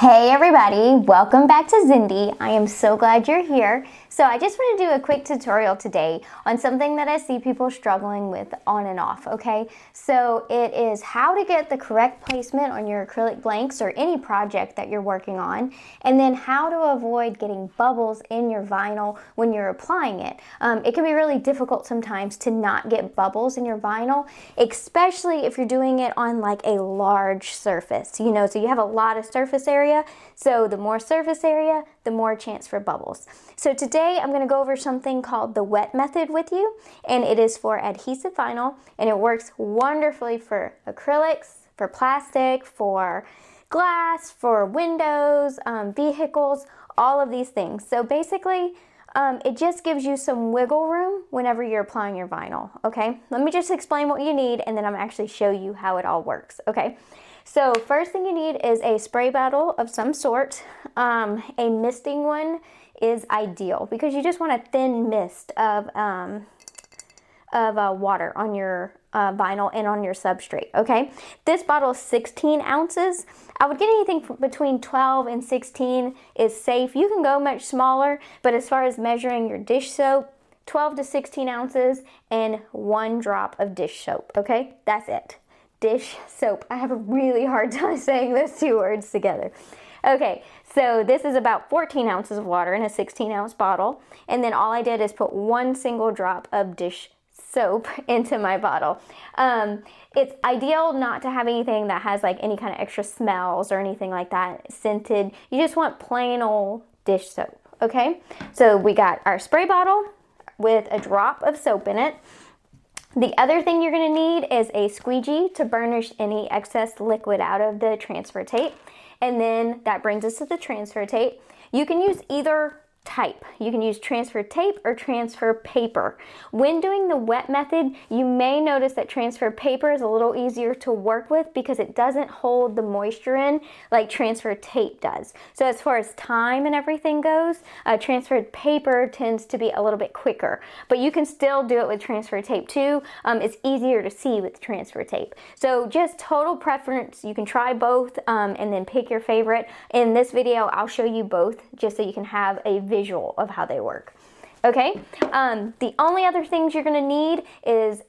Hey everybody, welcome back to Zindy. I am so glad you're here. So I just want to do a quick tutorial today on something that I see people struggling with on and off, okay? So it is how to get the correct placement on your acrylic blanks or any project that you're working on, and then how to avoid getting bubbles in your vinyl when you're applying it. It can be really difficult sometimes to not get bubbles in your vinyl, especially if you're doing it on like a large surface, so you have a lot of surface area. So the more surface area, the more chance for bubbles. So today I'm going to go over something called the wet method with you, and it is for adhesive vinyl, and it works wonderfully for acrylics, for plastic, for glass, for windows, vehicles, all of these things. So basically, it just gives you some wiggle room whenever you're applying your vinyl, okay? Let me just explain what you need, and then I'm actually show you how it all works, okay? So first thing you need is a spray bottle of some sort. A misting one is ideal because you just want a thin mist of water on your vinyl and on your substrate, okay? This bottle is 16 ounces. I would get anything between 12 and 16 is safe. You can go much smaller, but as far as measuring your dish soap, 12 to 16 ounces and 1 drop of dish soap, okay? That's it. Dish soap. I have a really hard time saying those two words together. Okay, so this is about 14 ounces of water in a 16-ounce bottle, and then all I did is put 1 single drop of dish soap into my bottle. It's ideal not to have anything that has like any kind of extra smells or anything like that, scented. You just want plain old dish soap, okay? So we got our spray bottle with a drop of soap in it. The other thing you're going to need is a squeegee to burnish any excess liquid out of the transfer tape. And then that brings us to the transfer tape. You can use either type. You can use transfer tape or transfer paper. When doing the wet method, you may notice that transfer paper is a little easier to work with because it doesn't hold the moisture in like transfer tape does. So as far as time and everything goes, transferred paper tends to be a little bit quicker, but you can still do it with transfer tape too. It's easier to see with transfer tape. So just total preference. You can try both and then pick your favorite. In this video, I'll show you both just so you can have a visual of how they work. Okay, the only other things you're going to need is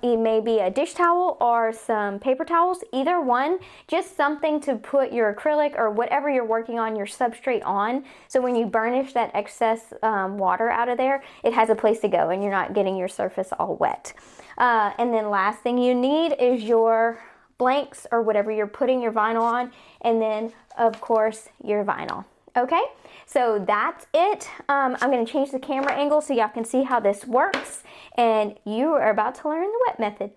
maybe a dish towel or some paper towels, either one, just something to put your acrylic or whatever you're working on your substrate on, so when you burnish that excess water out of there, it has a place to go and you're not getting your surface all wet. And then last thing you need is your blanks or whatever you're putting your vinyl on, and then of course your vinyl. Okay, so that's it. I'm going to change the camera angle so y'all can see how this works, and you are about to learn the wet method.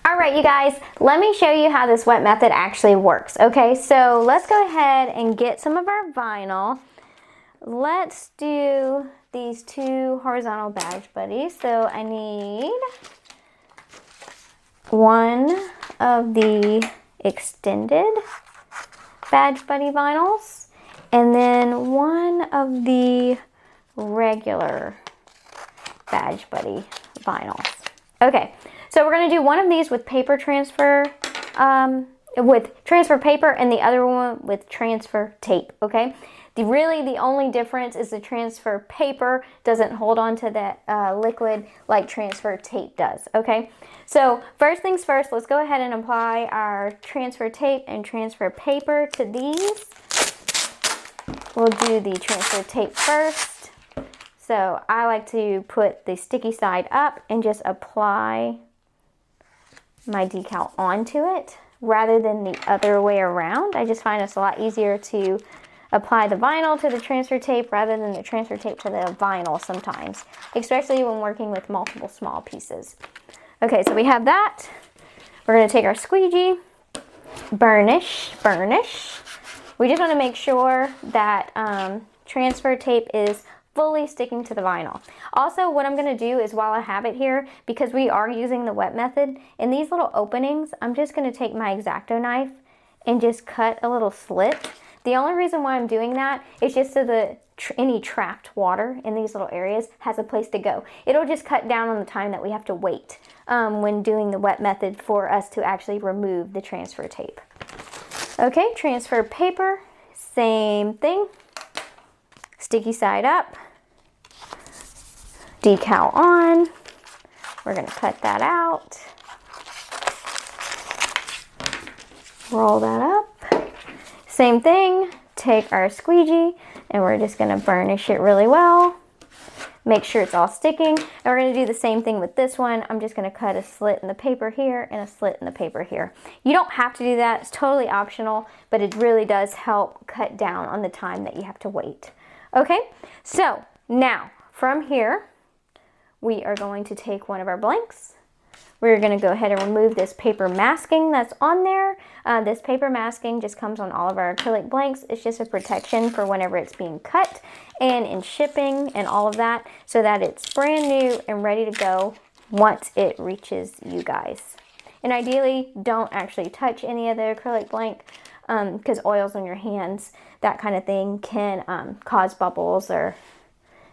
All right, you guys, let me show you how this wet method actually works. Okay, so let's go ahead and get some of our vinyl. Let's do these 2 horizontal badge buddies. So I need 1 of the extended badge buddy vinyls, and then 1 of the regular badge buddy vinyls. Okay, so we're going to do 1 of these with paper transfer, with transfer paper, and the other one with transfer tape, okay? Really the only difference is the transfer paper doesn't hold on to that liquid like transfer tape does, okay? So first things first, let's go ahead and apply our transfer tape and transfer paper to these. We'll do the transfer tape first. So I like to put the sticky side up and just apply my decal onto it rather than the other way around. I just find it's a lot easier to apply the vinyl to the transfer tape rather than the transfer tape to the vinyl sometimes, especially when working with multiple small pieces. Okay, so we have that. We're going to take our squeegee, burnish. We just want to make sure that transfer tape is fully sticking to the vinyl. Also, what I'm going to do is, while I have it here, because we are using the wet method, in these little openings, I'm just going to take my X-Acto knife and just cut a little slit. The only reason why I'm doing that is just so that any trapped water in these little areas has a place to go. It'll just cut down on the time that we have to wait when doing the wet method for us to actually remove the transfer tape. Okay, transfer paper, same thing. Sticky side up, decal on. We're gonna cut that out. Roll that up. Same thing, take our squeegee and we're just gonna burnish it really well. Make sure it's all sticking. And we're gonna do the same thing with this one. I'm just gonna cut a slit in the paper here and a slit in the paper here. You don't have to do that, it's totally optional, but it really does help cut down on the time that you have to wait. Okay, so now from here, we are going to take one of our blanks. We're gonna go ahead and remove this paper masking that's on there. This paper masking just comes on all of our acrylic blanks. It's just a protection for whenever it's being cut and in shipping and all of that, so that it's brand new and ready to go once it reaches you guys. And ideally, don't actually touch any of the acrylic blank because oils on your hands, that kind of thing, can cause bubbles or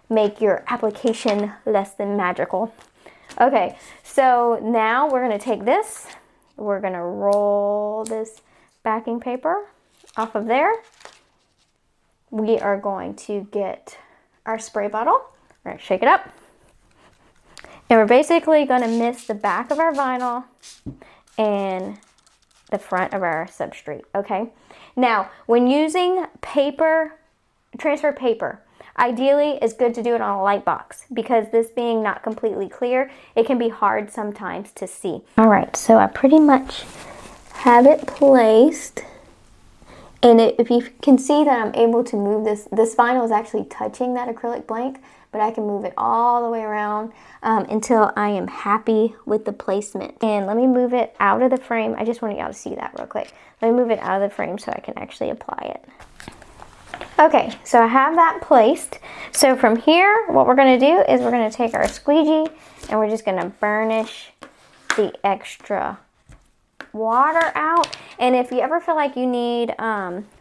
make your application less than magical. Okay, so now we're gonna take this, we're gonna roll this backing paper off of there. We are going to get our spray bottle, we're gonna shake it up, and we're basically gonna mist the back of our vinyl and the front of our substrate, okay? Now, when using paper, transfer paper, ideally, it's good to do it on a light box because this being not completely clear, it can be hard sometimes to see. All right, so I pretty much have it placed. And if you can see that I'm able to move this vinyl is actually touching that acrylic blank, but I can move it all the way around until I am happy with the placement. And let me move it out of the frame. I just want y'all to see that real quick. Let me move it out of the frame so I can actually apply it. Okay, so I have that placed. So from here, what we're gonna do is we're gonna take our squeegee and we're just gonna burnish the extra water out. And if you ever feel like you need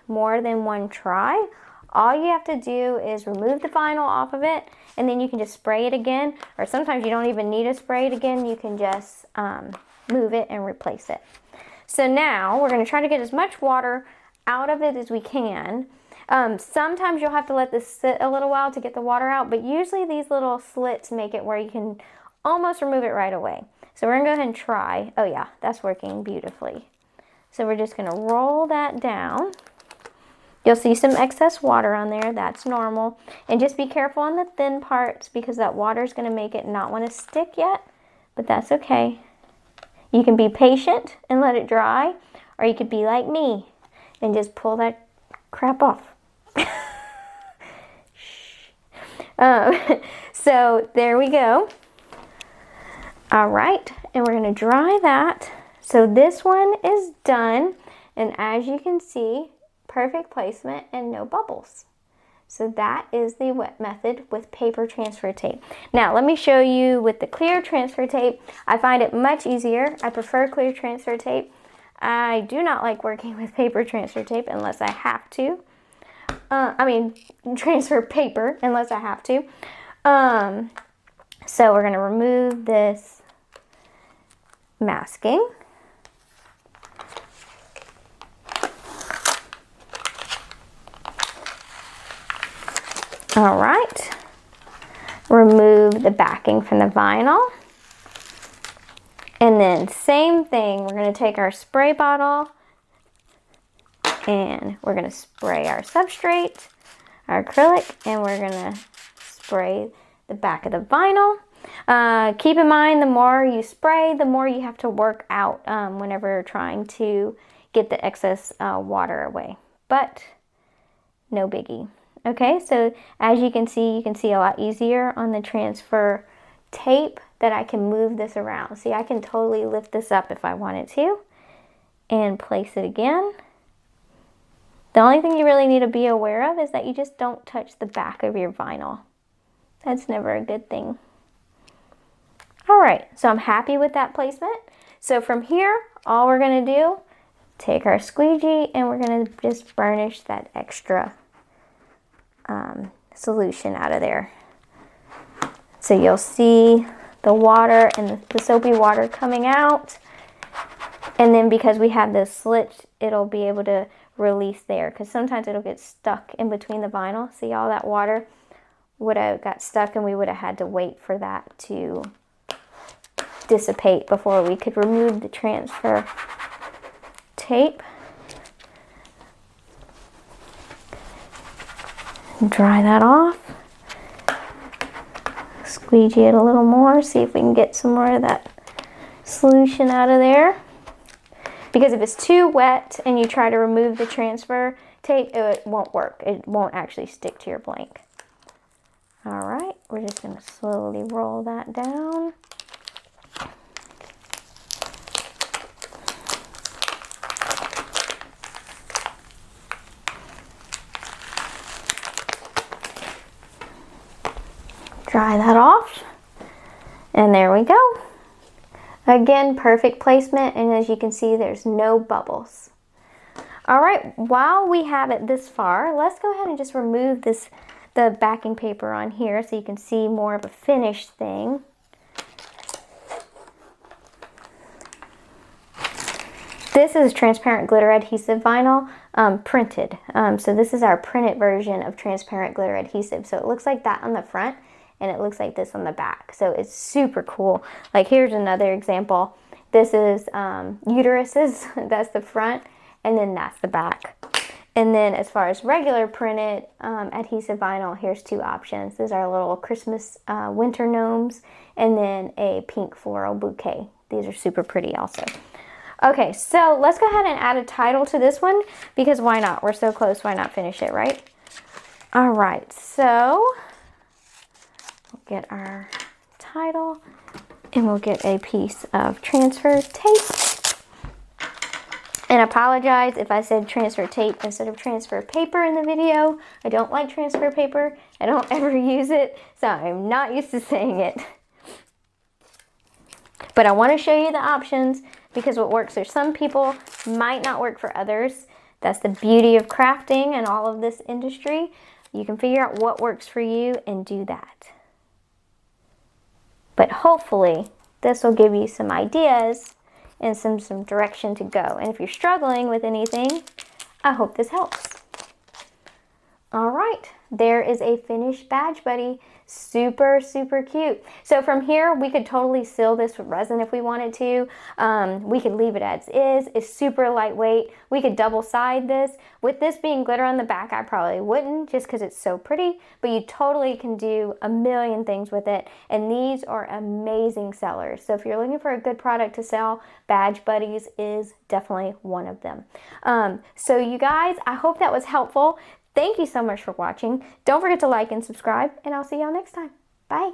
more than one try, all you have to do is remove the vinyl off of it and then you can just spray it again. Or sometimes you don't even need to spray it again. You can just move it and replace it. So now we're gonna try to get as much water out of it as we can. Sometimes you'll have to let this sit a little while to get the water out, but usually these little slits make it where you can almost remove it right away. So we're gonna go ahead and try. Oh yeah, that's working beautifully. So we're just gonna roll that down. You'll see some excess water on there, that's normal. And just be careful on the thin parts because that water is gonna make it not wanna stick yet, but that's okay. You can be patient and let it dry, or you could be like me and just pull that crap off. So there we go. All right, and we're gonna dry that. So this one is done, and as you can see, perfect placement and no bubbles. So that is the wet method with paper transfer tape. Now let me show you with the clear transfer tape. I find it much easier. I prefer clear transfer tape. I do not like working with paper transfer tape unless I have to. Transfer paper unless I have to. So we're gonna remove this masking. All right. Remove the backing from the vinyl. And then same thing, we're gonna take our spray bottle and we're gonna spray our substrate, our acrylic, and we're gonna spray the back of the vinyl. Keep in mind, the more you spray, the more you have to work out whenever you're trying to get the excess water away, but no biggie. Okay, so as you can see a lot easier on the transfer tape that I can move this around. See, I can totally lift this up if I wanted to and place it again. The only thing you really need to be aware of is that you just don't touch the back of your vinyl. That's never a good thing. All right, so I'm happy with that placement. So from here, all we're gonna do, take our squeegee and we're gonna just burnish that extra solution out of there. So you'll see the water and the soapy water coming out. And then because we have this slit, it'll be able to release there, because sometimes it'll get stuck in between the vinyl. See, all that water would have got stuck and we would have had to wait for that to dissipate before we could remove the transfer tape. Dry that off. Squeegee it a little more, see if we can get some more of that solution out of there. Because if it's too wet and you try to remove the transfer tape, it won't work. It won't actually stick to your blank. All right, we're just going to slowly roll that down. Dry that off, and there we go. Again, perfect placement, and as you can see, there's no bubbles. All right, while we have it this far, let's go ahead and just remove the backing paper on here so you can see more of a finished thing. This is transparent glitter adhesive vinyl, printed. So this is our printed version of transparent glitter adhesive. So it looks like that on the front, and it looks like this on the back. So it's super cool. Like here's another example. This is uteruses, that's the front, and then that's the back. And then as far as regular printed adhesive vinyl, here's two options. These are little Christmas winter gnomes, and then a pink floral bouquet. These are super pretty also. Okay, so let's go ahead and add a title to this one, because why not? We're so close, why not finish it, right? All right, so we'll get our title, and we'll get a piece of transfer tape. And apologize if I said transfer tape instead of transfer paper in the video. I don't like transfer paper. I don't ever use it, so I'm not used to saying it. But I want to show you the options, because what works for some people might not work for others. That's the beauty of crafting and all of this industry. You can figure out what works for you and do that. But hopefully this will give you some ideas and some direction to go. And if you're struggling with anything, I hope this helps. All right, there is a finished badge buddy. Super, super cute. So from here, we could totally seal this with resin if we wanted to. We could leave it as is. It's super lightweight. We could double side this. With this being glitter on the back, I probably wouldn't, just because it's so pretty, but you totally can do a million things with it. And these are amazing sellers. So if you're looking for a good product to sell, Badge Buddies is definitely one of them. So you guys, I hope that was helpful. Thank you so much for watching. Don't forget to like and subscribe, and I'll see y'all next time. Bye.